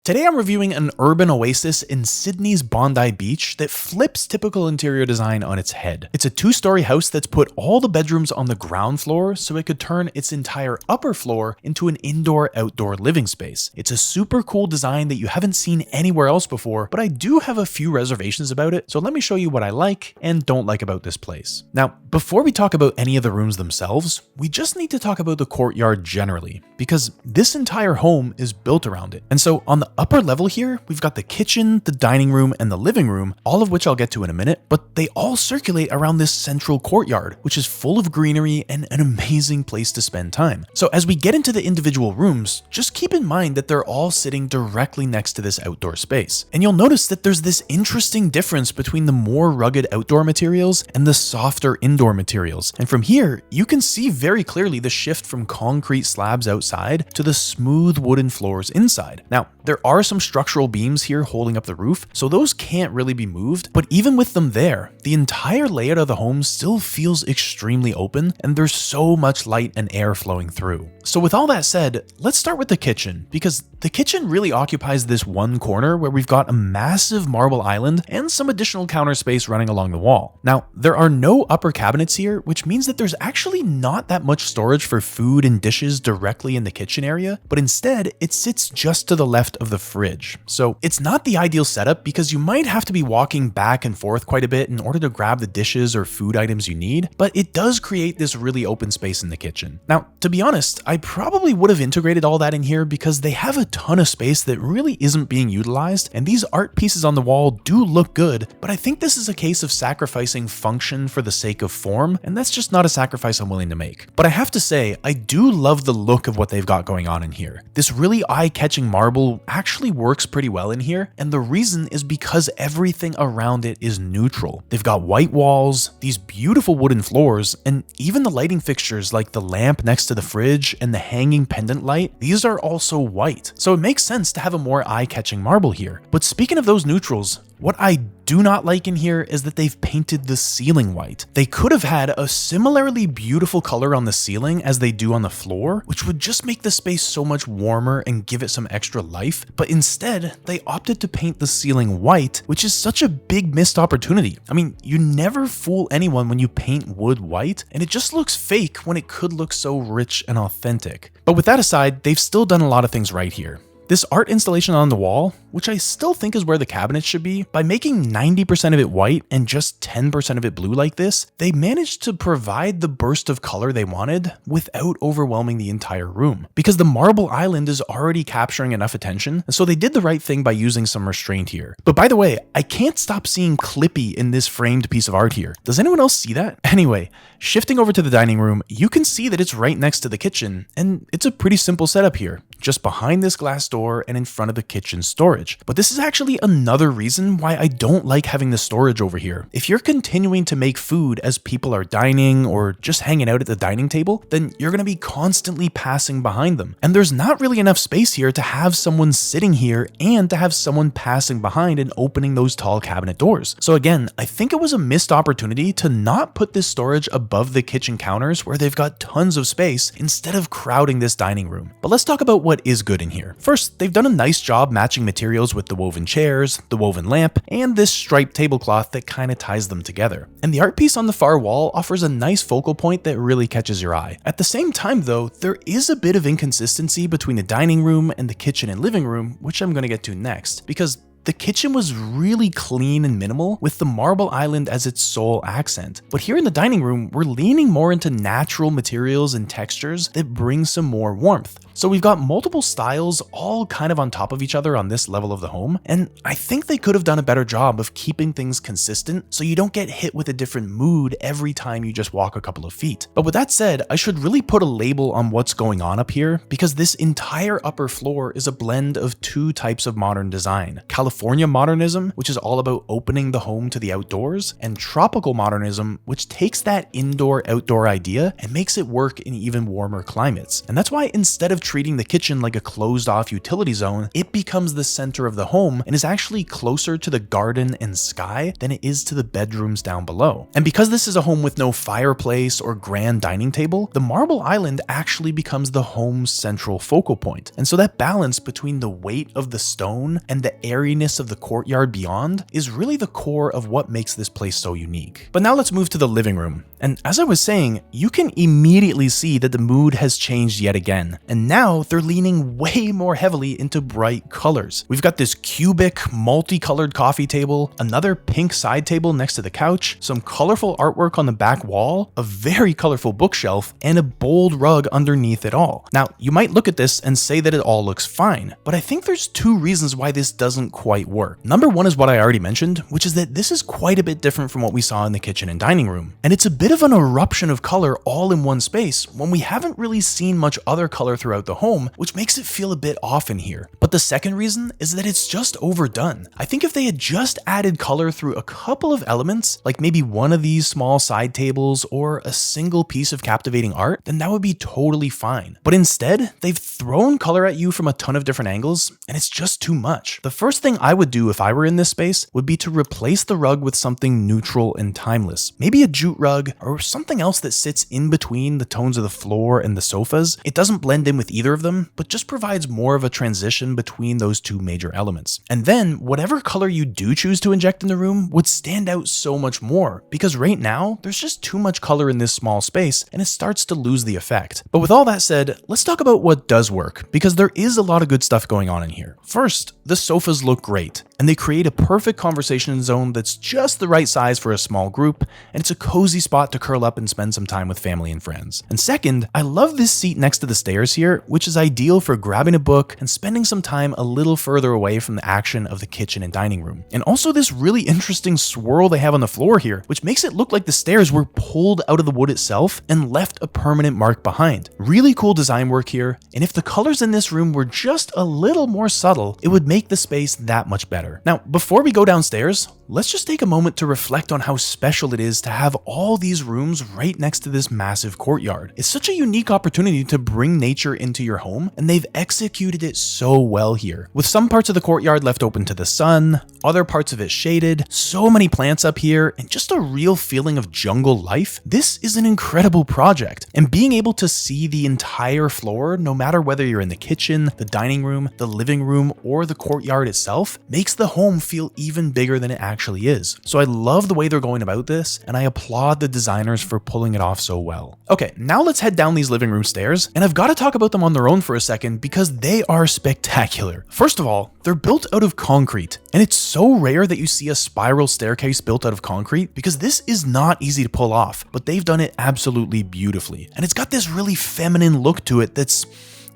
Today I'm reviewing an urban oasis in Sydney's Bondi Beach that flips typical interior design on its head. It's a two-story house that's put all the bedrooms on the ground floor so it could turn its entire upper floor into an indoor-outdoor living space. It's a super cool design that you haven't seen anywhere else before, but I do have a few reservations about it, so let me show you what I like and don't like about this place. Now, before we talk about any of the rooms themselves, we just need to talk about the courtyard generally, because this entire home is built around it. And so on the upper level here, we've got the kitchen, the dining room, and the living room, all of which I'll get to in a minute, but they all circulate around this central courtyard, which is full of greenery and an amazing place to spend time. So as we get into the individual rooms, just keep in mind that they're all sitting directly next to this outdoor space. And you'll notice that there's this interesting difference between the more rugged outdoor materials and the softer indoor materials. And from here, you can see very clearly the shift from concrete slabs outside to the smooth wooden floors inside. Now, there are some structural beams here holding up the roof, so those can't really be moved, but even with them there, the entire layout of the home still feels extremely open, and there's so much light and air flowing through. So with all that said, let's start with the kitchen, because the kitchen really occupies this one corner where we've got a massive marble island and some additional counter space running along the wall. Now, there are no upper cabinets here, which means that there's actually not that much storage for food and dishes directly in the kitchen area, but instead it sits just to the left of the fridge. So it's not the ideal setup because you might have to be walking back and forth quite a bit in order to grab the dishes or food items you need, but it does create this really open space in the kitchen. Now, to be honest, I probably would have integrated all that in here because they have a ton of space that really isn't being utilized, and these art pieces on the wall do look good, but I think this is a case of sacrificing function for the sake of form, and that's just not a sacrifice I'm willing to make. But I have to say, I do love the look of what they've got going on in here. This really eye-catching marble actually works pretty well in here, and the reason is because everything around it is neutral. They've got white walls, these beautiful wooden floors, and even the lighting fixtures like the lamp next to the fridge and the hanging pendant light, these are also white. So it makes sense to have a more eye-catching marble here. But speaking of those neutrals, what I do not like in here is that they've painted the ceiling white. They could have had a similarly beautiful color on the ceiling as they do on the floor, which would just make the space so much warmer and give it some extra life, but instead, they opted to paint the ceiling white, which is such a big missed opportunity. I mean, you never fool anyone when you paint wood white, and it just looks fake when it could look so rich and authentic. But with that aside, they've still done a lot of things right here. This art installation on the wall, which I still think is where the cabinets should be, by making 90% of it white and just 10% of it blue like this, they managed to provide the burst of color they wanted without overwhelming the entire room. Because the marble island is already capturing enough attention, so they did the right thing by using some restraint here. But by the way, I can't stop seeing Clippy in this framed piece of art here. Does anyone else see that? Anyway, shifting over to the dining room, you can see that it's right next to the kitchen, and it's a pretty simple setup here, just behind this glass door and in front of the kitchen storage. But this is actually another reason why I don't like having the storage over here. If you're continuing to make food as people are dining or just hanging out at the dining table, then you're going to be constantly passing behind them. And there's not really enough space here to have someone sitting here and to have someone passing behind and opening those tall cabinet doors. So again, I think it was a missed opportunity to not put this storage above the kitchen counters where they've got tons of space instead of crowding this dining room. But let's talk about what is good in here. First, they've done a nice job matching materials with the woven chairs, the woven lamp, and this striped tablecloth that kind of ties them together. And the art piece on the far wall offers a nice focal point that really catches your eye. At the same time though, there is a bit of inconsistency between the dining room and the kitchen and living room, which I'm going to get to next, because the kitchen was really clean and minimal with the marble island as its sole accent. But here in the dining room, we're leaning more into natural materials and textures that bring some more warmth. So we've got multiple styles all kind of on top of each other on this level of the home, and I think they could have done a better job of keeping things consistent so you don't get hit with a different mood every time you just walk a couple of feet. But with that said, I should really put a label on what's going on up here because this entire upper floor is a blend of two types of modern design. California modernism, which is all about opening the home to the outdoors, and tropical modernism, which takes that indoor-outdoor idea and makes it work in even warmer climates. And that's why instead of of treating the kitchen like a closed-off utility zone, it becomes the center of the home and is actually closer to the garden and sky than it is to the bedrooms down below. And because this is a home with no fireplace or grand dining table, the marble island actually becomes the home's central focal point. And so that balance between the weight of the stone and the airiness of the courtyard beyond is really the core of what makes this place so unique. But now let's move to the living room. And as I was saying, you can immediately see that the mood has changed yet again. And now they're leaning way more heavily into bright colors. We've got this cubic, multicolored coffee table, another pink side table next to the couch, some colorful artwork on the back wall, a very colorful bookshelf, and a bold rug underneath it all. Now, you might look at this and say that it all looks fine, but I think there's two reasons why this doesn't quite work. Number one is what I already mentioned, which is that this is quite a bit different from what we saw in the kitchen and dining room. And it's a bit of an eruption of color all in one space when we haven't really seen much other color throughout the home, which makes it feel a bit off in here. But the second reason is that it's just overdone. I think if they had just added color through a couple of elements, like maybe one of these small side tables or a single piece of captivating art, then that would be totally fine. But instead, they've thrown color at you from a ton of different angles, and it's just too much. The first thing I would do if I were in this space would be to replace the rug with something neutral and timeless. Maybe a jute rug or something else that sits in between the tones of the floor and the sofas. It doesn't blend in with either of them, but just provides more of a transition between those two major elements. And then whatever color you do choose to inject in the room would stand out so much more, because right now there's just too much color in this small space and it starts to lose the effect. But with all that said, let's talk about what does work, because there is a lot of good stuff going on in here. First, the sofas look great, and they create a perfect conversation zone that's just the right size for a small group, and it's a cozy spot to curl up and spend some time with family and friends. And second, I love this seat next to the stairs here, which is ideal for grabbing a book and spending some time a little further away from the action of the kitchen and dining room. And also this really interesting swirl they have on the floor here, which makes it look like the stairs were pulled out of the wood itself and left a permanent mark behind. Really cool design work here, and if the colors in this room were just a little more subtle, it would make the space that much better. Now, before we go downstairs, let's just take a moment to reflect on how special it is to have all these rooms right next to this massive courtyard. It's such a unique opportunity to bring nature into your home, and they've executed it so well here. With some parts of the courtyard left open to the sun, other parts of it shaded, so many plants up here, and just a real feeling of jungle life, this is an incredible project. And being able to see the entire floor, no matter whether you're in the kitchen, the dining room, the living room, or the courtyard itself, makes the home feel even bigger than it actually is. So I love the way they're going about this, and I applaud the designers for pulling it off so well. Okay, now let's head down these living room stairs, and I've got to talk about them on their own for a second because they are spectacular. First of all, they're built out of concrete, and it's so rare that you see a spiral staircase built out of concrete because this is not easy to pull off, but they've done it absolutely beautifully. And it's got this really feminine look to it that's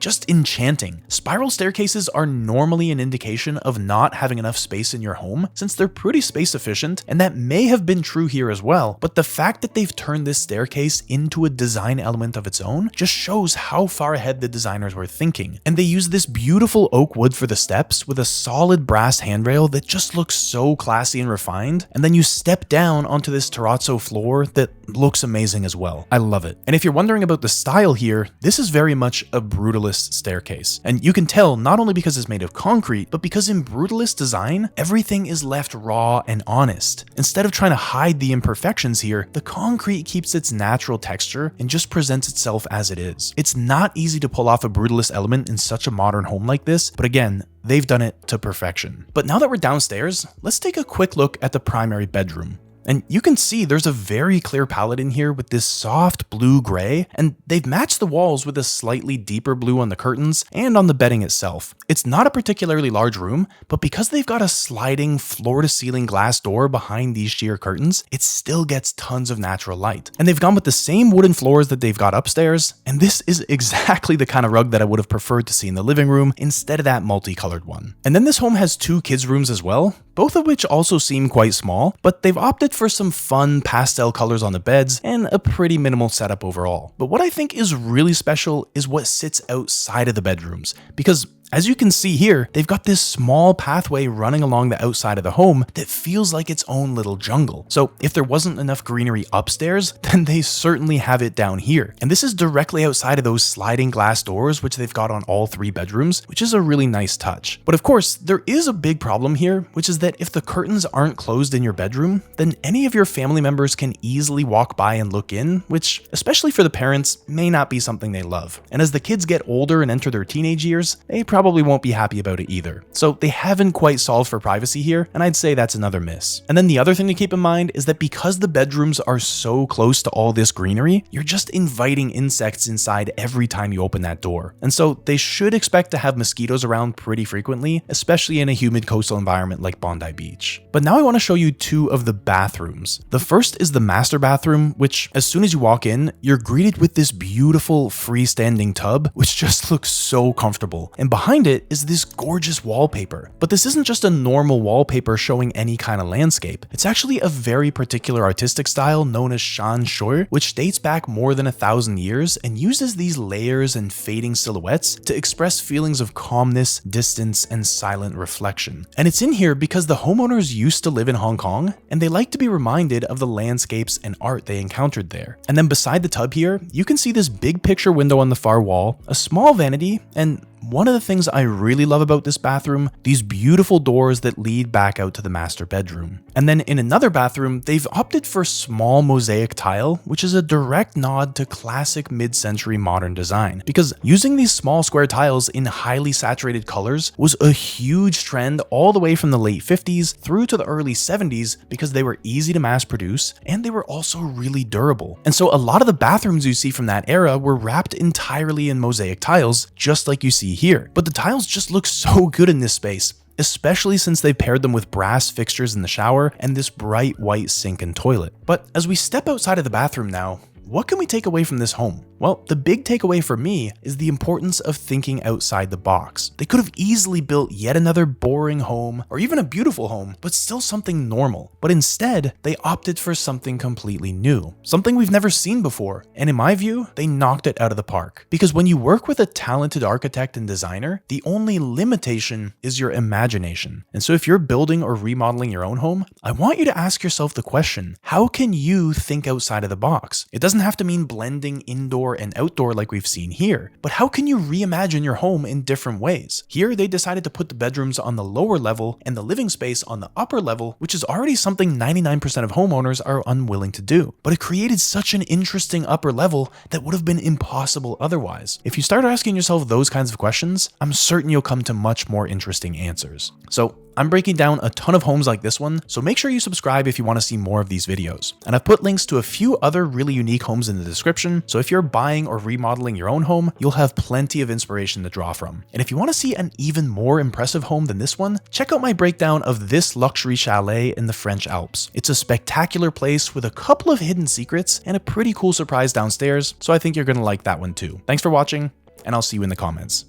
just enchanting. Spiral staircases are normally an indication of not having enough space in your home since they're pretty space efficient, and that may have been true here as well, but the fact that they've turned this staircase into a design element of its own just shows how far ahead the designers were thinking. And they use this beautiful oak wood for the steps with a solid brass handrail that just looks so classy and refined, and then you step down onto this terrazzo floor that looks amazing as well. I love it. And if you're wondering about the style here, this is very much a brutalist staircase. And you can tell not only because it's made of concrete, but because in brutalist design, everything is left raw and honest. Instead of trying to hide the imperfections here, the concrete keeps its natural texture and just presents itself as it is. It's not easy to pull off a brutalist element in such a modern home like this, but again, they've done it to perfection. But now that we're downstairs, let's take a quick look at the primary bedroom. And you can see there's a very clear palette in here with this soft blue-gray, and they've matched the walls with a slightly deeper blue on the curtains and on the bedding itself. It's not a particularly large room, but because they've got a sliding floor-to-ceiling glass door behind these sheer curtains, it still gets tons of natural light. And they've gone with the same wooden floors that they've got upstairs, and this is exactly the kind of rug that I would have preferred to see in the living room instead of that multicolored one. And then this home has two kids' rooms as well, both of which also seem quite small, but they've opted for some fun pastel colors on the beds and a pretty minimal setup overall. But what I think is really special is what sits outside of the bedrooms, because As you can see here, they've got this small pathway running along the outside of the home that feels like its own little jungle. So if there wasn't enough greenery upstairs, then they certainly have it down here. And this is directly outside of those sliding glass doors, which they've got on all 3 bedrooms, which is a really nice touch. But of course, there is a big problem here, which is that if the curtains aren't closed in your bedroom, then any of your family members can easily walk by and look in, which, especially for the parents, may not be something they love. And as the kids get older and enter their teenage years, they probably won't be happy about it either. So they haven't quite solved for privacy here, and I'd say that's another miss. And then the other thing to keep in mind is that because the bedrooms are so close to all this greenery, you're just inviting insects inside every time you open that door. And so they should expect to have mosquitoes around pretty frequently, especially in a humid coastal environment like Bondi Beach. But now I want to show you 2 of the bathrooms. The first is the master bathroom, which as soon as you walk in, you're greeted with this beautiful freestanding tub, which just looks so comfortable. And behind it is this gorgeous wallpaper. But this isn't just a normal wallpaper showing any kind of landscape. It's actually a very particular artistic style known as Shan Shui, which dates back more than 1,000 years and uses these layers and fading silhouettes to express feelings of calmness, distance, and silent reflection. And it's in here because the homeowners used to live in Hong Kong, and they like to be reminded of the landscapes and art they encountered there. And then beside the tub here, you can see this big picture window on the far wall, a small vanity, and one of the things I really love about this bathroom, these beautiful doors that lead back out to the master bedroom. And then in another bathroom, they've opted for small mosaic tile, which is a direct nod to classic mid-century modern design, because using these small square tiles in highly saturated colors was a huge trend all the way from the late 50s through to the early 70s because they were easy to mass produce and they were also really durable. And so a lot of the bathrooms you see from that era were wrapped entirely in mosaic tiles, just like you see here. But the tiles just look so good in this space, especially since they paired them with brass fixtures in the shower and this bright white sink and toilet. But as we step outside of the bathroom now, what can we take away from this home? Well, the big takeaway for me is the importance of thinking outside the box. They could have easily built yet another boring home or even a beautiful home, but still something normal. But instead, they opted for something completely new, something we've never seen before. And in my view, they knocked it out of the park. Because when you work with a talented architect and designer, the only limitation is your imagination. And so if you're building or remodeling your own home, I want you to ask yourself the question, how can you think outside of the box? It doesn't have to mean blending indoor and outdoor like we've seen here, but how can you reimagine your home in different ways? Here, they decided to put the bedrooms on the lower level and the living space on the upper level, which is already something 99% of homeowners are unwilling to do. But it created such an interesting upper level that would have been impossible otherwise. If you start asking yourself those kinds of questions, I'm certain you'll come to much more interesting answers. So I'm breaking down a ton of homes like this one, so make sure you subscribe if you want to see more of these videos. And I've put links to a few other really unique homes in the description, so if you're buying or remodeling your own home, you'll have plenty of inspiration to draw from. And if you want to see an even more impressive home than this one, check out my breakdown of this luxury chalet in the French Alps. It's a spectacular place with a couple of hidden secrets and a pretty cool surprise downstairs, so I think you're going to like that one too. Thanks for watching, and I'll see you in the comments.